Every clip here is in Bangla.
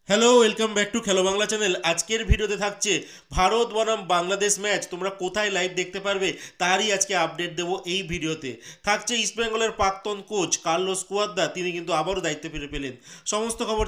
হ্যালো, ওয়েলকাম ব্যাক টু খেলো বাংলা চ্যানেল। আজকের ভিডিওতে থাকছে ভারত বনাম বাংলাদেশ ম্যাচ তোমরা কোথায় লাইভ দেখতে পারবে তারই আজকে আপডেট দেবো এই ভিডিওতে। থাকছে ইস্টবেঙ্গলের প্রাক্তন কোচ কার্লোস কুয়াদ্রা, তিনি কিন্তু আবারও দায়িত্ব ফিরে পেলেন। সমস্ত খবর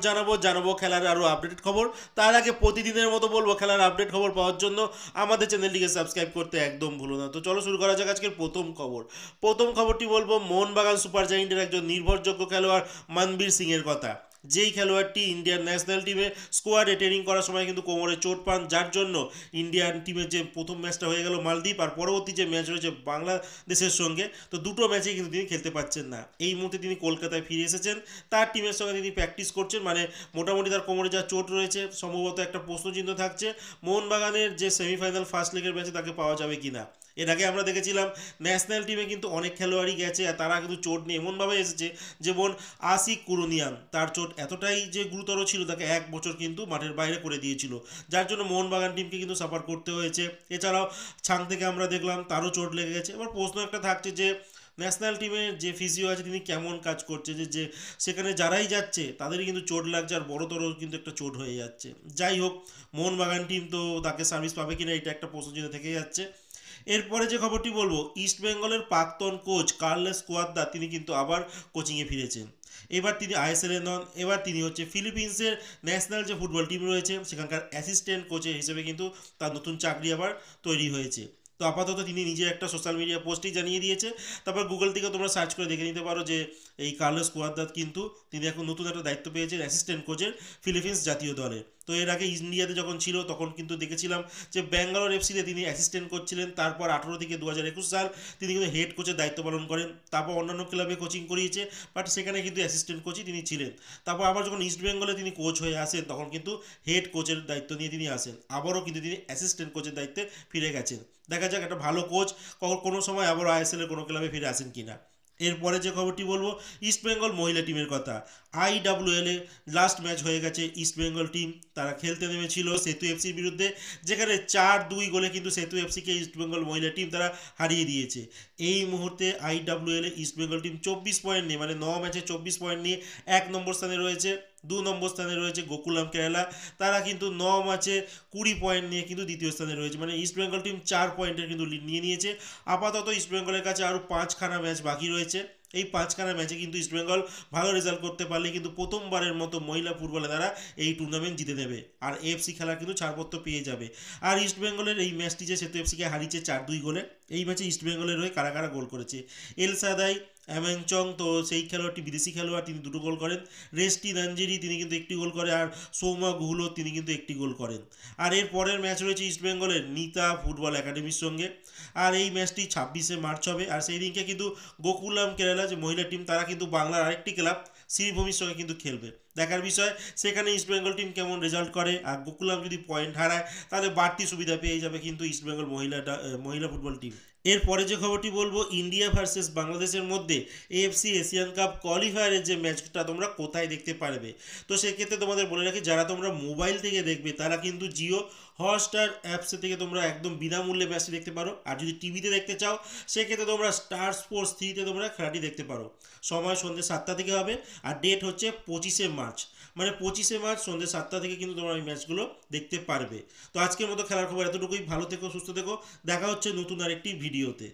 জানাবো খেলার আরও আপডেট খবর। তার আগে প্রতিদিনের মতো বলবো, খেলার আপডেট খবর পাওয়ার জন্য আমাদের চ্যানেলটিকে সাবস্ক্রাইব করতে একদম ভুলো না। তো চলো শুরু করা যাক আজকের প্রথম খবরটি বলবো মোহনবাগান সুপার জায়েন্টের একজন নির্ভরযোগ্য খেলোয়াড় মনবীর সিংয়ের কথা। যেই খেলোয়াড়টি ইন্ডিয়ান ন্যাশনাল টিমে স্কোয়াডে ট্রেনিং করার সময় কিন্তু কোমরে চোট পান, যার জন্য ইন্ডিয়ান টিমের যে প্রথম ম্যাচটা হয়ে গেল মালদ্বীপ, আর পরবর্তী যে ম্যাচ রয়েছে বাংলাদেশের সঙ্গে, তো দুটো ম্যাচে কিন্তু তিনি খেলতে পারছেন না। এই মুহূর্তে তিনি কলকাতায় ফিরে এসেছেন, তার টিমের সঙ্গে তিনি প্র্যাকটিস করছেন। মানে মোটামুটি তার কোমরে যা চোট রয়েছে, সম্ভবত একটা প্রশ্নচিহ্ন থাকছে মোহনবাগানের যে সেমিফাইনাল ফার্স্ট লেগের ম্যাচে তাকে পাওয়া যাবে কিনা। এর আগে আমরা দেখেছিলাম ন্যাশনাল টিমে কিন্তু অনেক খেলোয়াড়ই গেছে, আর তারা কিন্তু চোট নিয়ে এমনভাবে এসেছে, যেমন আশিক কুরুনিয়ান, তার চোট এতটাই যে গুরুতর ছিল, তাকে 1 বছর কিন্তু মাঠের বাইরে করে দিয়েছিল, যার জন্য মোহনবাগান টিমকে কিন্তু সাফার করতে হয়েছে। এছাড়াও ছাং থেকে আমরা দেখলাম তারও চোট লেগে গেছে। এবার প্রশ্ন একটা থাকছে যে ন্যাশনাল টিমের যে ফিজিও আছে তিনি কেমন কাজ করছে, যে সেখানে যারাই যাচ্ছে তাদেরই কিন্তু চোট লাগছে, আর বড়তর কিন্তু একটা চোট হয়ে যাচ্ছে। যাই হোক, মোহনবাগান টিম তো তাকে সার্ভিস পাবে কিনা এটা একটা প্রশ্নচিহ্ন থেকে যাচ্ছে। এরপরে যে খবরটি বলবো, ইস্ট বেঙ্গলের প্রাক্তন কোচ কার্লোস কুয়াদ্রা, তিনি কিন্তু আবার কোচিংয়ে ফিরেছেন। এবার তিনি আইএসএল এ নন, এবার তিনি হচ্ছে ফিলিপিন্সের ন্যাশনাল যে ফুটবল টিম রয়েছে সেখানকার অ্যাসিস্ট্যান্ট কোচের হিসেবে কিন্তু তার নতুন চাকরি আবার তৈরি হয়েছে। তো আপাতত তিনি নিজে একটা সোশ্যাল মিডিয়া পোস্টেই জানিয়ে দিয়েছে। তারপর গুগল থেকে তোমরা সার্চ করে দেখে নিতে পারো যে এই কার্লোস কুয়াদ্রা কিন্তু তিনি এখন নতুন একটা দায়িত্ব পেয়েছেন অ্যাসিস্ট্যান্ট কোচের ফিলিপিন্স জাতীয় দলের। তো এর আগে ইন্ডিয়াতে যখন ছিল তখন কিন্তু দেখেছিলাম যে ব্যাঙ্গালোর এফসিতে তিনি অ্যাসিস্ট্যান্ট কোচ ছিলেন। তারপর 18 থেকে 2021 সাল তিনি কিন্তু হেড কোচের দায়িত্ব পালন করেন। তারপর অন্যান্য ক্লাবে কোচিং করিয়েছে, বাট সেখানে কিন্তু অ্যাসিস্ট্যান্ট কোচই তিনি ছিলেন। তারপর আবার যখন ইস্ট বেঙ্গলে তিনি কোচ হয়ে আসেন, তখন কিন্তু হেড কোচের দায়িত্ব নিয়ে তিনি আসেন। আবারও কিন্তু তিনি অ্যাসিস্ট্যান্ট কোচের দায়িত্বে ফিরে গেছেন। দেখা যাক, একটা ভালো কোচ কোনো সময় আবার আইএসএল এর কোনো ক্লাবে ফিরে আসেন কিনা। এরপরে যে খবরটি বলবো, ইস্টবেঙ্গল মহিলা টিমের কথা। আইডাব্লিউএল এ লাস্ট ম্যাচ হয়ে গেছে। ইস্টবেঙ্গল টিম তারা খেলতে নেমেছিল সেতু এফসির বিরুদ্ধে, যেখানে 4-2 গোলে কিন্তু সেতু এফসিকে ইস্টবেঙ্গল মহিলা টিম তারা হারিয়ে দিয়েছে। এই মুহূর্তে আইডাব্লিউএল এ ইস্টবেঙ্গল টিম 24 পয়েন্ট নিয়ে, মানে 9 ম্যাচে 24 পয়েন্ট নিয়ে 1 নম্বর স্থানে রয়েছে। 2 নম্বর স্থানে রয়েছে গোকুলাম কেরালা, তারা কিন্তু 9 ম্যাচে 20 পয়েন্ট নিয়ে কিন্তু দ্বিতীয় স্থানে রয়েছে। মানে ইস্টবেঙ্গল টিম 4 পয়েন্টের কিন্তু লিড নিয়ে নিয়েছে। আপাতত ইস্টবেঙ্গলের কাছে আরও 5খানা ম্যাচ বাকি রয়েছে। এই 5খানা ম্যাচে কিন্তু ইস্টবেঙ্গল ভালো রেজাল্ট করতে পারলে কিন্তু প্রথমবারের মতো মহিলা ফুটবলে তারা এই টুর্নামেন্ট জিতে নেবে, আর এফসি খেলার কিন্তু ছাড়পত্র পেয়ে যাবে। আর ইস্টবেঙ্গলের এই ম্যাচটি যে সেতু এফসিকে হারিয়েছে 4-2 গোলে, এই ম্যাচে ইস্টবেঙ্গলের হয়ে কারা কারা গোল করেছে? এল সাদাই, অ্যামেংচং, তো সেই খেলোয়াড়টি বিদেশি খেলোয়াড়, তিনি 2টো গোল করেন। রেস্টি নানজেরি, তিনি কিন্তু 1টি গোল করে। আর সৌমা গুহলো, তিনি কিন্তু 1টি গোল করেন। আর এর পরের ম্যাচ রয়েছে ইস্টবেঙ্গলের নিতা ফুটবল একাডেমির সঙ্গে, আর এই ম্যাচটি 26শে মার্চ হবে। আর সেই দিনকে কিন্তু গোকুলাম কেরালা যে মহিলা টিম, তারা কিন্তু বাংলার আরেকটি ক্লাব শ্রীভূমির সঙ্গে কিন্তু খেলবে। দেখার বিষয় সেখানে ইস্টবেঙ্গল টিম কেমন রেজাল্ট করে, আর গোকুলাম যদি পয়েন্ট হারায় তাহলে বাড়তি সুবিধা পেয়ে যাবে কিন্তু ইস্টবেঙ্গল মহিলা ফুটবল টিম। এরপরে যে খবরটি বলবো, ইন্ডিয়া ভার্সেস বাংলাদেশের মধ্যে এএফসি এশিয়ান কাপ কোয়ালিফায়ারের যে ম্যাচটা তোমরা কোথায় দেখতে পারবে। তো সেক্ষেত্রে তোমাদের বলে রাখি, যারা তোমরা মোবাইল থেকে দেখবে তারা কিন্তু জিও হটস্টার অ্যাপস থেকে তোমরা একদম বিনামূল্যে ম্যাচটি দেখতে পারো। আর যদি টিভিতে দেখতে চাও সেক্ষেত্রে তোমরা স্টার স্পোর্টস 3-তে তোমরা খেলাটি দেখতে পারো। সময় সন্ধ্যে 7টা থেকে হবে, আর ডেট হচ্ছে 25শে মার্চ। মানে 25শে মার্চ সন্ধ্যে 7টা থেকে কিন্তু তোমরা এই ম্যাচগুলো দেখতে পারবে। তো আজকের মতো খেলার খবর এতটুকুই। ভালো থেকো, সুস্থ থেকো, দেখা হচ্ছে নতুন আরেকটি ভিডিওতে।